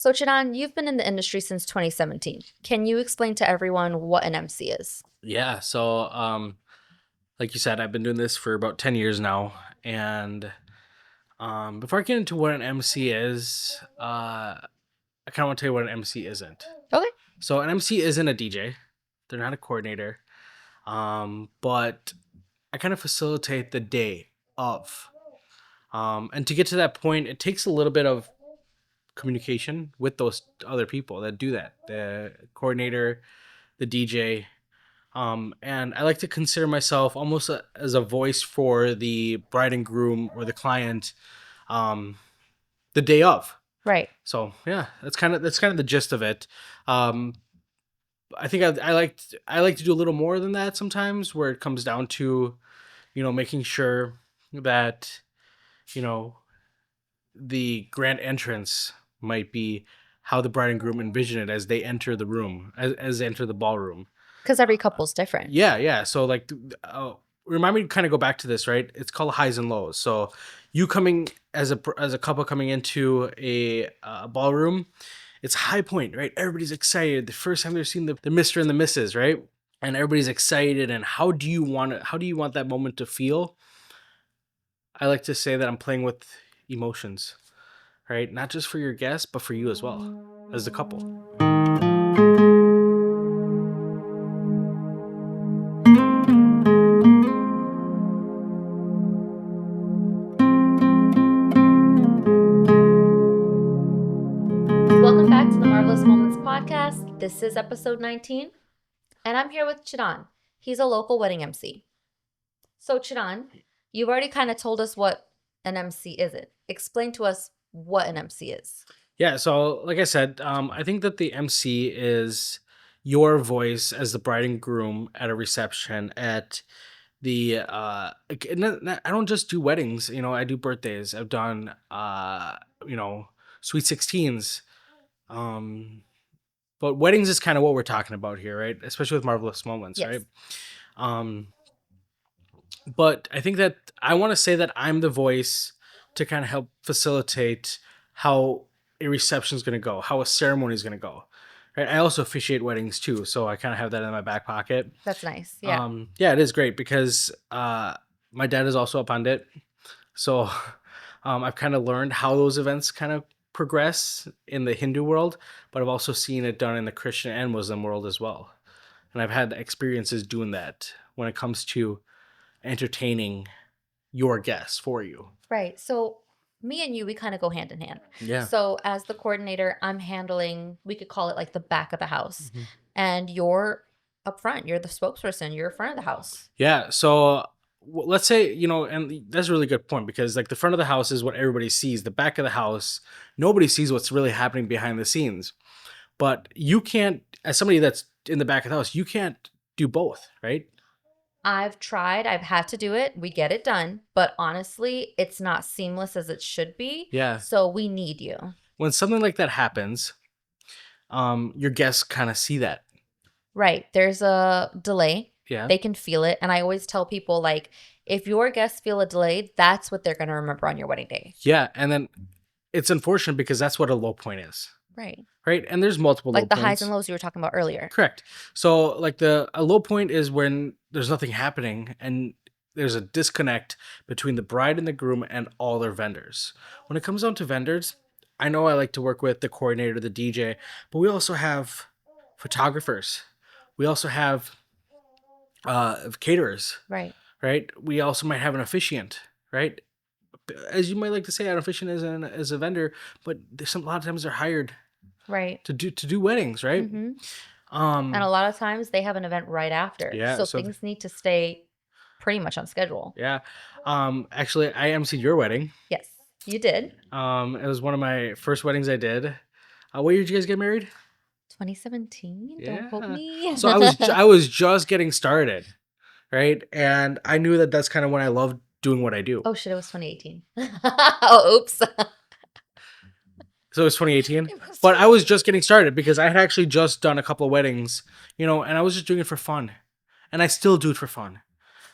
So, Chidan, you've been in the industry since 2017. Can you explain to everyone what an MC is? Yeah, so like you said, I've been doing this for about 10 years now. And before I get into what an MC is, I kind of want to tell you what an MC isn't. Okay. So an MC isn't a DJ. They're not a coordinator. But I kind of facilitate the day of. And to get to that point, it takes a little bit of communication with those other people that do that. The coordinator, the DJ. And I like to consider myself almost as a voice for the bride and groom or the client, um, the day of. Right. So yeah, that's kind of the gist of it. Um, I think I like to do a little more than that sometimes, where it comes down to making sure that you know the grand entrance might be how the bride and groom envision it as they enter the room, as they enter the ballroom. Because every couple's different. Yeah. So like, remind me to kind of go back to this, right? It's called highs and lows. So you coming as a couple coming into a ballroom, it's a high point, right? Everybody's excited. The first time they're seeing the Mr. and the Mrs., right? And everybody's excited. And how do you want it? How do you want that moment to feel? I like to say that I'm playing with emotions, right? Not just for your guests, but for you as well as the couple. Welcome back to the Marvelous Moments podcast. This is episode 19, and I'm here with Chidan. He's a local wedding MC. So, Chidan, you've already kind of told us what an MC isn't. Explain to us what an MC is. Yeah, so like I said, I think that the MC is your voice as the bride and groom at a reception at the I don't just do weddings, I do birthdays. I've done you know, sweet 16s. Um but weddings is kind of what we're talking about here, right? Especially with Marvelous Moments, Yes. right? Um but I think that I want to say that I'm the voice to kind of help facilitate how a reception is going to go, how a ceremony is going to go. Right? I also officiate weddings too, so I kind of have that in my back pocket. That's nice. Yeah. Yeah, it is great because my dad is also a pundit, so I've kind of learned how those events kind of progress in the Hindu world, but I've also seen it done in the Christian and Muslim world as well, and I've had experiences doing that when it comes to entertaining your guests for you. Right. So, me and you, we kind of go hand in hand. Yeah. So, as the coordinator, I'm handling, we could call it like the back of the house. Mhm. And you're up front. You're the spokesperson. You're in front of the house. Yeah. So let's say, and that's a really good point because like the front of the house is what everybody sees. The back of the house, nobody sees what's really happening behind the scenes. But you can't, as somebody that's in the back of the house, you can't do both, right? I've tried. I've had to do it. We get it done. But honestly, it's not seamless as it should be. Yeah. So, we need you. When something like that happens, your guests kind of see that. Right. There's a delay. Yeah. They can feel it. And I always tell people, like, if your guests feel a delay, that's what they're going to remember on your wedding day. Yeah. And then it's unfortunate because that's what a low point is. Right. Right. And there's multiple Like low the points. highs and lows you were talking about earlier. Correct. So like a low point is when there's nothing happening and there's a disconnect between the bride and the groom and all their vendors. When it comes down to vendors, I know I like to work with the coordinator, the DJ, but we also have photographers. We also have caterers, Right. right? We also might have an officiant, right? As you might like to say, an officiant is a vendor, but a lot of times they're hired Right. to do weddings, right? And a lot of times they have an event right after. Yeah, So, so things need to stay pretty much on schedule. Yeah. Actually, I emceed your wedding. Yes, you did. It was one of my first weddings I did. What year did you guys get married? 2017. Yeah. Don't quote me. So I was just getting started, right? And I knew that that's kind of when I loved doing what I do. Oh shit! It was 2018. Oh, oops. So it was 2018. But I was just getting started because I had actually just done a couple of weddings, and I was just doing it for fun, and I still do it for fun.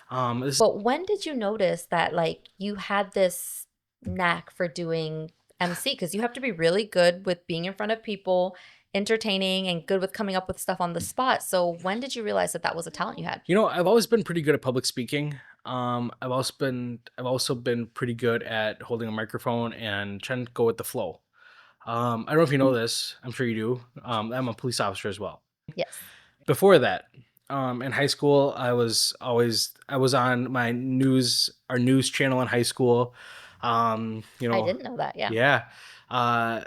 But when did you notice that like you had this knack for doing MC? Because you have to be really good with being in front of people, entertaining, and good with coming up with stuff on the spot. So when did you realize that that was a talent you had? I've always been pretty good at public speaking. I've also been pretty good at holding a microphone and trying to go with the flow. I don't know if you know this. I'm sure you do. I'm a police officer as well. Yes. Before that, in high school, I was on our news channel in high school. Um, you I know, didn't know that. Yeah. yeah.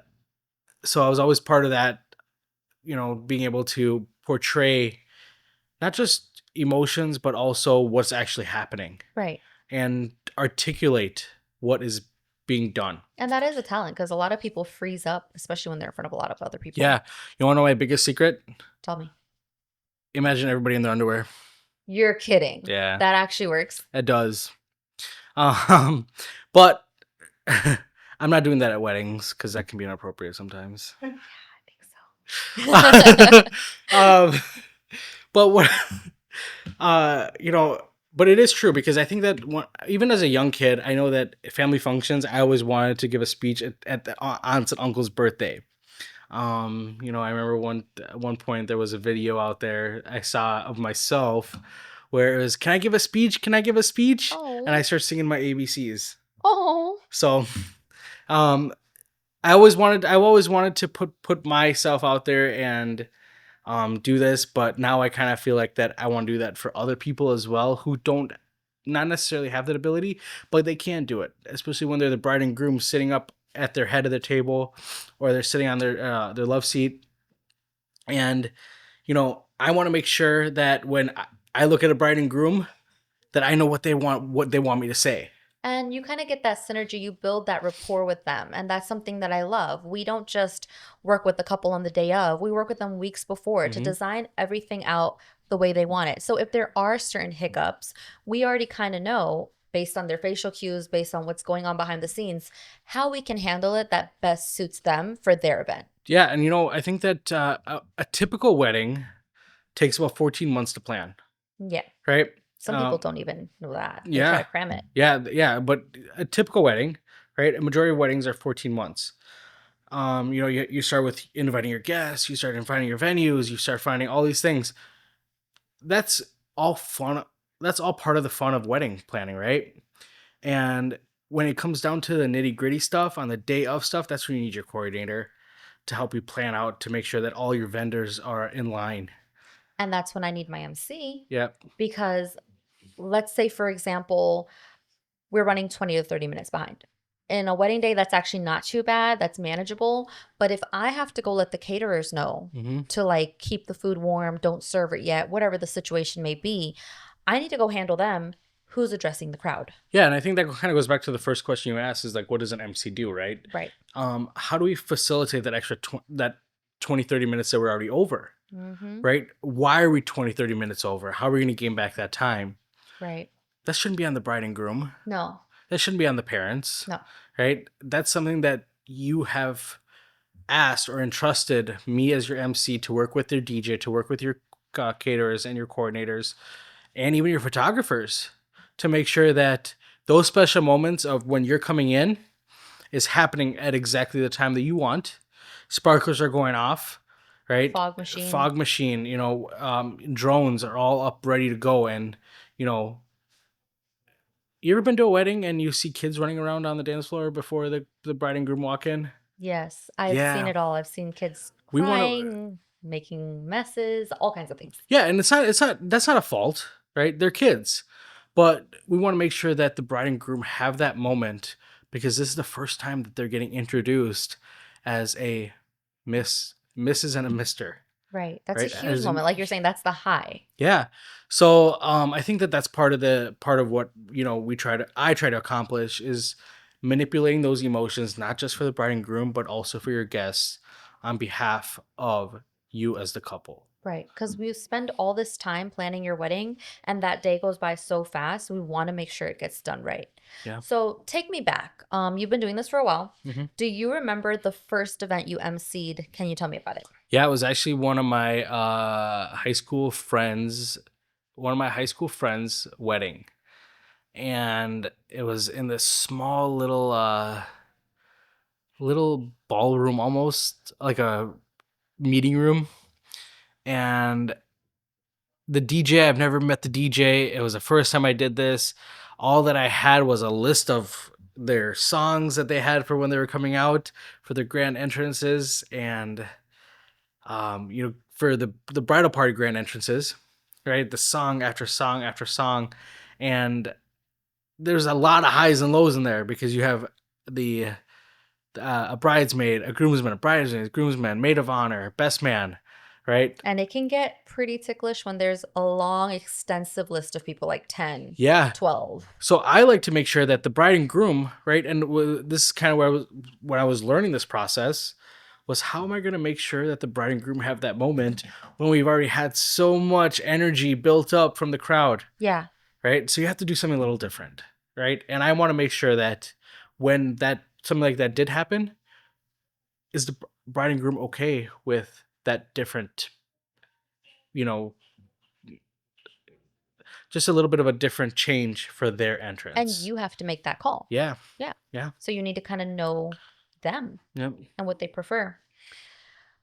So I was always part of that. Being able to portray not just emotions, but also what's actually happening Right. and articulate what is being done. And that is a talent because a lot of people freeze up, especially when they're in front of a lot of other people. Yeah. You want to know my biggest secret? Tell me. Imagine everybody in their underwear. You're kidding. Yeah. That actually works. It does. But I'm not doing that at weddings because that can be inappropriate sometimes. Yeah, I think so. But what, but it is true because I think that even as a young kid, I know that family functions, I always wanted to give a speech at the aunt's and uncle's birthday. I remember at one point there was a video out there I saw of myself where it was, "Can I give a speech? Can I give a speech?" Oh. And I started singing my ABCs. Oh. So, um, I always wanted to put myself out there and do this, but now I kind of feel like that I want to do that for other people as well who don't not necessarily have that ability, but they can do it, especially when they're the bride and groom sitting up at their head of the table or they're sitting on their love seat. And I want to make sure that when I look at a bride and groom that I know what they want me to say. And you kind of get that synergy, you build that rapport with them. And that's something that I love. We don't just work with the couple on the day of, we work with them weeks before to Mhm. design everything out the way they want it. So if there are certain hiccups, we already kind of know based on their facial cues, based on what's going on behind the scenes, how we can handle it that best suits them for their event. Yeah, and I think that a typical wedding takes about 14 months to plan, Yeah. right? Some people don't even know that. They try Yeah. to cram it. Yeah, but a typical wedding, right? A majority of weddings are 14 months. You start with inviting your guests, you start inviting your venues, you start finding all these things. That's all fun. That's all part of the fun of wedding planning, right? And when it comes down to the nitty gritty stuff on the day of stuff, that's when you need your coordinator to help you plan out to make sure that all your vendors are in line. And that's when I need my MC Yep. because let's say, for example, we're running 20 to 30 minutes behind. In a wedding day, that's actually not too bad. That's manageable. But if I have to go let the caterers know Mm-hmm. to like keep the food warm, don't serve it yet, whatever the situation may be, I need to go handle them. Who's addressing the crowd? Yeah, and I think that kind of goes back to the first question you asked is like, what does an MC do, right? Right. How do we facilitate that extra that 20, 30 minutes that we're already over, Mm-hmm. right? Why are we 20, 30 minutes over? How are we going to gain back that time? Right. That shouldn't be on the bride and groom. No. That shouldn't be on the parents, No. right? That's something that you have asked or entrusted me as your MC to work with your DJ, to work with your caterers and your coordinators, and even your photographers to make sure that those special moments of when you're coming in is happening at exactly the time that you want. Sparklers are going off, right? Fog machine. Fog machine, drones are all up ready to go. And, you ever been to a wedding and you see kids running around on the dance floor before the bride and groom walk in? Yes. I've seen it all. I've seen kids We wanna- crying, making messes, all kinds of things. Yeah, and that's not a fault, right? They're kids. But we want to make sure that the bride and groom have that moment because this is the first time that they're getting introduced as a Mrs. and a Mister. Right. That's Right, a huge as in- moment. Like you're saying, that's the high. Yeah. So I think that that's part of what I try to accomplish is manipulating those emotions not just for the bride and groom but also for your guests on behalf of you as the couple. Right. Because we spend all this time planning your wedding and that day goes by so fast. We want to make sure it gets done right. Yeah. So take me back. You've been doing this for a while. Mhm. Do you remember the first event you emceed? Can you tell me about it? Yeah, it was actually one of my high school friends' wedding, and it was in this small little little ballroom, almost like a meeting room. And the DJ, I've never met the DJ. It was the first time I did this. All that I had was a list of their songs that they had for when they were coming out for their grand entrances, and for the bridal party grand entrances, right? The song after song after song, and there's a lot of highs and lows in there because you have the a bridesmaid, a groomsman, a bridesmaid, a groomsman, maid of honor, best man, right? And it can get pretty ticklish when there's a long, extensive list of people, like 10, Yeah. 12. So I like to make sure that the bride and groom, right? And this is kind of where when I was learning this process, was how am I going to make sure that the bride and groom have that moment when we've already had so much energy built up from the crowd, Yeah. right? So you have to do something a little different, right? And I want to make sure that when that something like that did happen, is the bride and groom okay with that different, you know, just a little bit of a different change for their entrance. And you have to make that call. Yeah. Yeah. Yeah. So you need to kind of know them Yep. and what they prefer.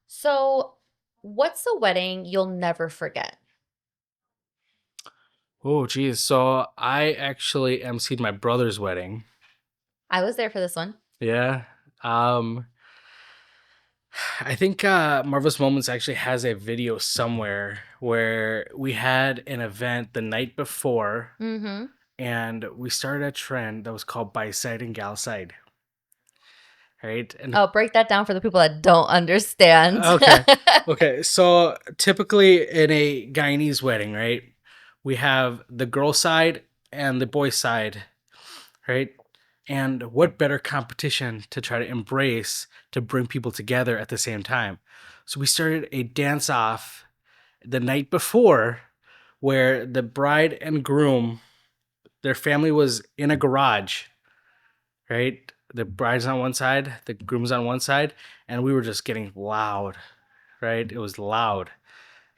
So what's a wedding you'll never forget? Oh, geez. So I actually emceed my brother's wedding. I was there for this one. Yeah. I think Marvelous Moments actually has a video somewhere where we had an event the night before, Mm-hmm. and we started a trend that was called By Side and Gal Side. Right? And Oh, break that down for the people that don't understand. okay. Okay. So typically in a Guyanese wedding, right, we have the girl side and the boy side, right? And what better competition to try to embrace to bring people together at the same time? So we started a dance off the night before where the bride and groom, their family was in a garage, right? The bride's on one side, the groom's on one side, and we were just getting loud, right? It was loud.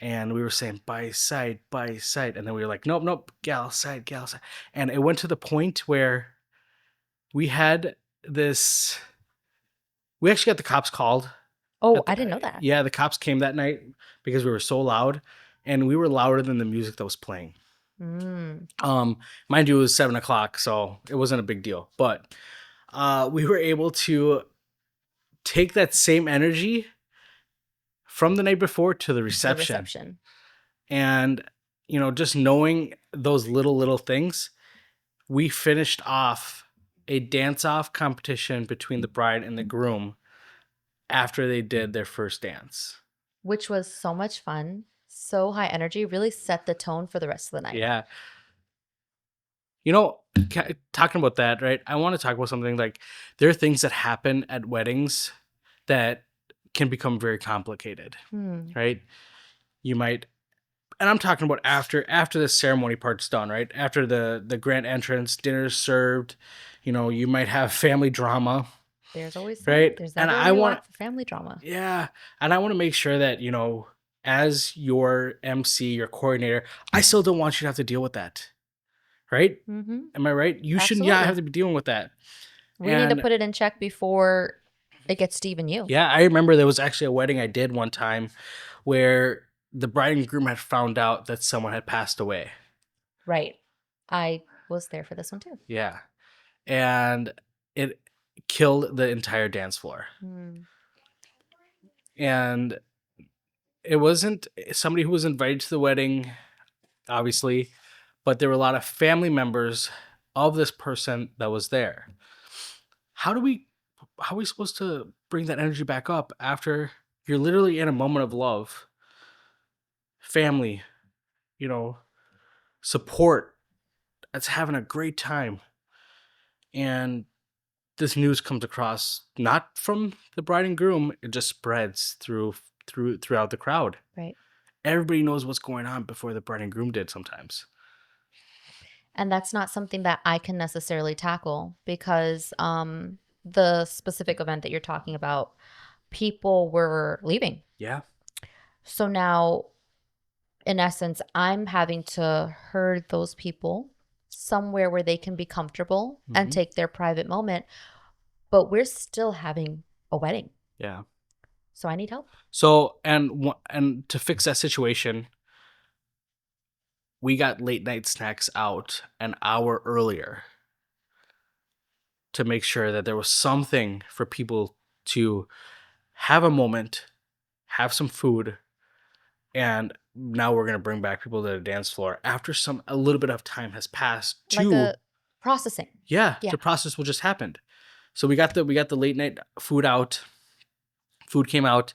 And we were saying by side, and then we were like, nope, nope, gal side, gal side. And it went to the point where we had this. We actually got the cops called. Oh, I didn't know that. Yeah, the cops came that night because we were so loud, and we were louder than the music that was playing. Mind you, it was 7:00, so it wasn't a big deal. But we were able to take that same energy from the night before to the reception. And, just knowing those little things, we finished off a dance-off competition between the bride and the groom after they did their first dance. Which was so much fun, so high energy, really set the tone for the rest of the night. Yeah. Talking about that, right? I want to talk about something like there are things that happen at weddings that can become very complicated, right? You might, and I'm talking about after the ceremony part's done, right? After the grand entrance, dinner's served, you might have family drama. There's always right. There's and I want for family drama. Yeah, and I want to make sure that as your MC, your coordinator, I still don't want you to have to deal with that, right? Mm-hmm. Am I right? You should not have to be dealing with that. We need to put it in check before it gets to even you. Yeah, I remember there was actually a wedding I did one time where the bride and groom had found out that someone had passed away. Right. I was there for this one too. Yeah. And it killed the entire dance floor. And it wasn't somebody who was invited to the wedding, obviously, but there were a lot of family members of this person that was there. How are we supposed to bring that energy back up after you're literally in a moment of love, family, support, that's having a great time, and this news comes across not from the bride and groom, it just spreads throughout the crowd. Right. Everybody knows what's going on before the bride and groom did sometimes. And that's not something that I can necessarily tackle because the specific event that you're talking about, people were leaving. Yeah. So now, in essence, I'm having to herd those people somewhere where they can be comfortable and take their private moment. But we're still having a wedding. Yeah. So I need help. So and to fix that situation, we got late night snacks out an hour earlier to make sure that there was something for people to have a moment, have some food, and now we're gonna bring back people to the dance floor after a little bit of time has passed Like to a processing. yeah, Yeah. the process will just happened. So we got the late night food out. Food came out,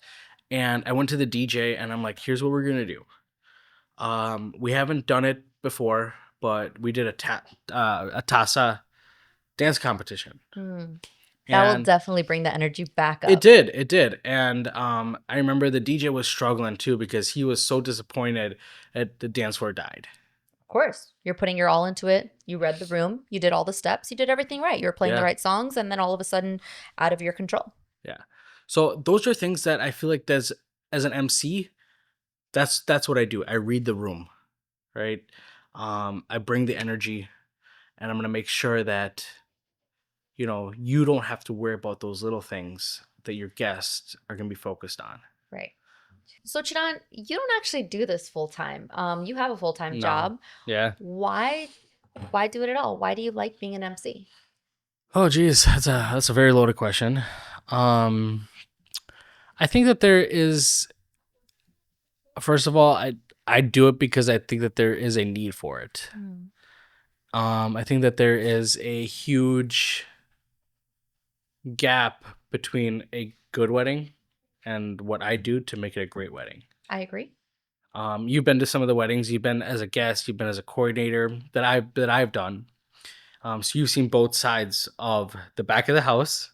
and I went to the DJ and I'm like, here's what we're gonna do. We haven't done it before, but we did a Tasa dance competition. That will And definitely bring the energy back up. it did. And I remember the DJ was struggling too because he was so disappointed that the dance floor died. Of course. You're putting your all into it. You read the room. You did all the steps. You did everything right. You were playing the Yeah. right songs, and then all of a sudden, out of your control. Yeah. So those are things that I feel like as an MC, that's what I do. I read the room, right? I bring the energy, and I'm gonna make sure that you don't have to worry about those little things that your guests are gonna be focused on. Right. So, Chidan, you don't actually do this full time. You have a full time No. job. Yeah. Why do it at all? Why do you like being an MC? Oh, geez, that's a very loaded question. I think that there is. First of all, I do it because I think that there is a need for it. I think that there is a huge gap between a good wedding and what I do to make it a great wedding. I agree. You've been to some of the weddings. You've been as a guest. You've been as a coordinator that I've done. So you've seen both sides of the back of the house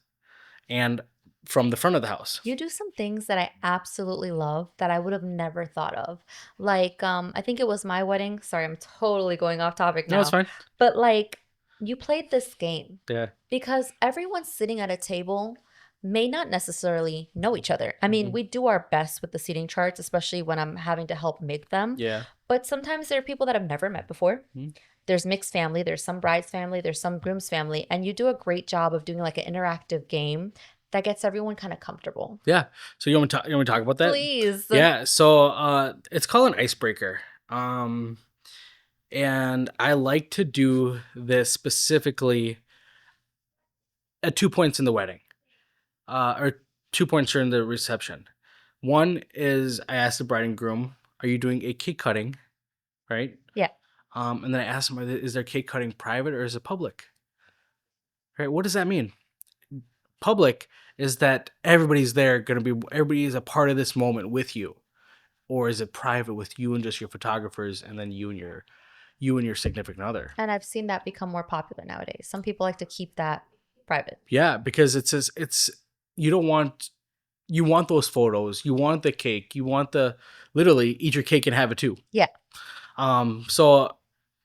and from the front of the house. You do some things that I absolutely love that I would have never thought of. Like, I think it was my wedding. Sorry, I'm totally going off topic now. No, it's fine. But like, you played this game Yeah. because everyone sitting at a table may not necessarily know each other. I mean, we do our best with the seating charts, especially when I'm having to help make them. Yeah. But sometimes there are people that I've never met before. Mhm. There's mixed family, there's some bride's family, there's some groom's family, and you do a great job of doing like an interactive game that gets everyone kind of comfortable. Yeah. So you want me to talk about that? Please. Yeah. So it's called an icebreaker. And I like to do this specifically at 2 points in the wedding, or 2 points during the reception. One is I asked the bride and groom, "Are you doing a cake cutting?" Right? Yeah. And then I asked them, "Is their cake cutting private or is it public?" Right? What does that mean? Public is that everybody is a part of this moment with you, or is it private with you and just your photographers, and then you and your significant other? And I've seen that become more popular nowadays. Some people like to keep that private. Yeah, because it's you want those photos, you want the cake, you want the literally eat your cake and have it too. Yeah. So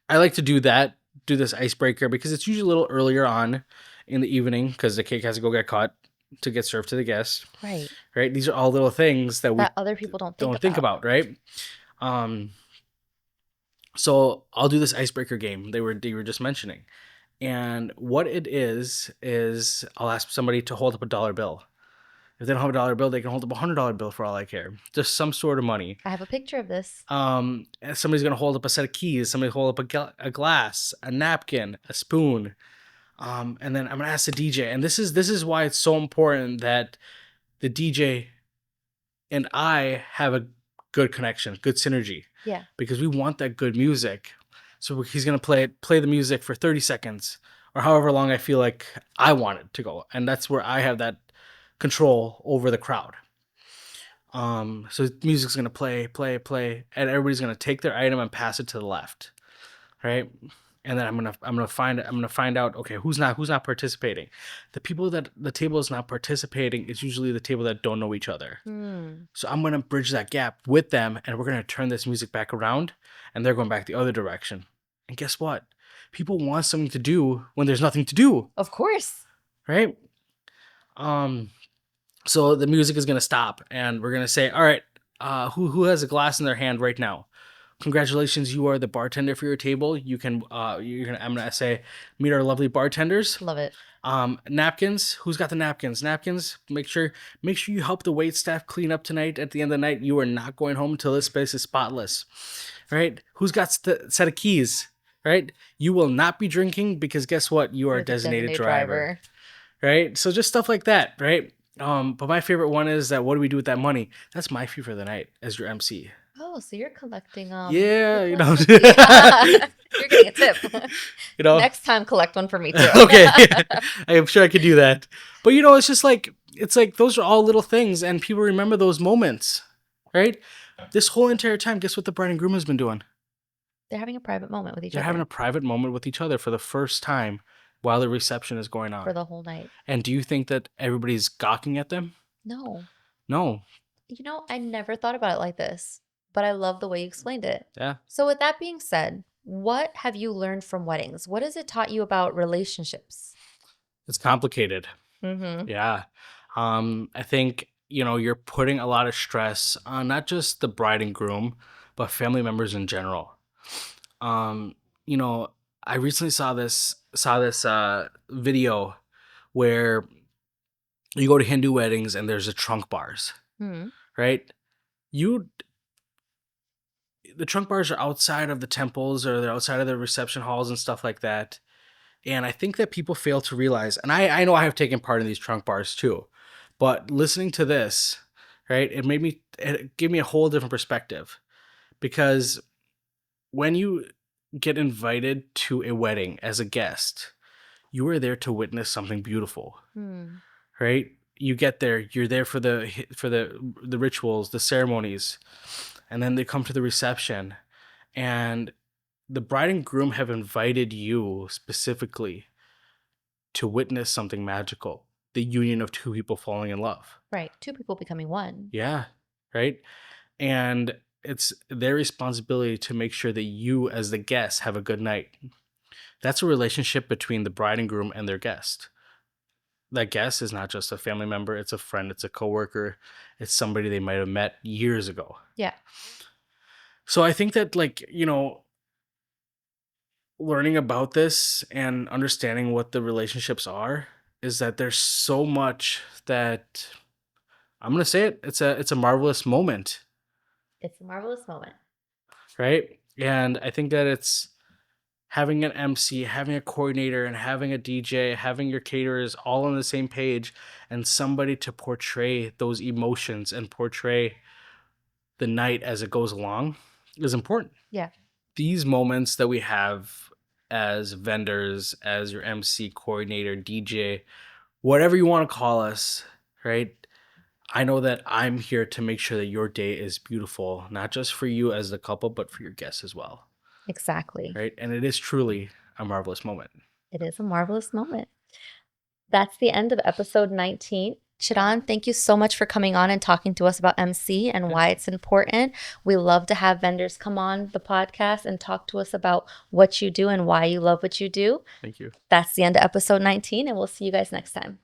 I like to do this icebreaker because it's usually a little earlier on in the evening because the cake has to go get cut to get served to the guests. Right. Right. These are all little things that other people don't think about, right? So I'll do this icebreaker game they were just mentioning. And what it is I'll ask somebody to hold up a dollar bill. If they don't have a dollar bill, they can hold up $100 bill for all I care. Just some sort of money. I have a picture of this. And somebody's gonna hold up a set of keys. Somebody hold up a glass, a napkin, a spoon. And then I'm gonna ask the DJ. And this is why it's so important that the DJ and I have a good connection, good synergy. Yeah. Because we want that good music. So he's gonna play the music for 30 seconds or however long I feel like I want it to go. And that's where I have that control over the crowd. So music's gonna play, and everybody's gonna take their item and pass it to the left, right? And then I'm gonna find out, okay, who's not participating. The people that the table is not participating is usually the table that don't know each other. So I'm gonna bridge that gap with them, and we're gonna turn this music back around, and they're going back the other direction. And guess what? People want something to do when there's nothing to do. Of course. Right? So the music is gonna stop, and we're gonna say, all right, who has a glass in their hand right now? congratulations, you are the bartender for your table. You can I'm gonna say meet our lovely bartenders. Love it. Napkins. Who's got the napkins? Napkins. Make sure you help the wait staff clean up tonight. At the end of the night, you are not going home until this space is spotless. Right? Who's got the set of keys? Right? You will not be drinking because guess what? You are You're a the designated driver. Right? So just stuff like that. Right? But my favorite one is that what do we do with that money? That's my fee for the night as your MC. Oh, so you're collecting Yeah, you're you know. collecting a you're getting a tip. You know. Next time collect one for me too. Okay. I'm sure I could do that. But it's just like those are all little things and people remember those moments. Right? This whole entire time, guess what the bride and groom has been doing? They're having a private moment with each They're other having a private moment with each other for the first time while the reception is going on. for the whole night. And do you think that everybody's gawking at them? No. No. I never thought about it like this, but I love the way you explained it. Yeah. So with that being said, what have you learned from weddings? What has it taught you about relationships? It's complicated. Mm-hmm. Yeah. I think, you're putting a lot of stress on not just the bride and groom, but family members in general. Um, you know, I recently saw this video where you go to Hindu weddings and there's a trunk bars, Mm-hmm. right? You the trunk bars are outside of the temples or they're outside of the reception halls and stuff like that. And I think that people fail to realize, and I know I have taken part in these trunk bars too, but listening to this, right, it gave me a whole different perspective because when you get invited to a wedding as a guest, you are there to witness something beautiful, Hmm. right? You get there, you're there for the rituals, the ceremonies, and then they come to the reception, and the bride and groom have invited you specifically to witness something magical, the union of two people falling in love. Right. Two people becoming one. Yeah, right? And it's their responsibility to make sure that you, as the guest, have a good night. That's a relationship between the bride and groom and their guest. That guest is not just a family member, it's a friend, it's a coworker, it's somebody they might have met years ago. Yeah. So I think that, learning about this and understanding what the relationships are is that there's so much that I'm gonna say it's a marvelous moment, It's a marvelous moment. right? And I think that it's having an MC, having a coordinator, and having a DJ, having your caterers all on the same page, and somebody to portray those emotions and portray the night as it goes along is important. Yeah. These moments that we have as vendors, as your MC, coordinator, DJ, whatever you want to call us, right? I know that I'm here to make sure that your day is beautiful, not just for you as the couple, but for your guests as well, Exactly. right? And it is truly a marvelous moment. It is a marvelous moment. That's the end of episode 19. Chidan, thank you so much for coming on and talking to us about MC and why it's important. We love to have vendors come on the podcast and talk to us about what you do and why you love what you do. Thank you. That's the end of episode 19, and we'll see you guys next time.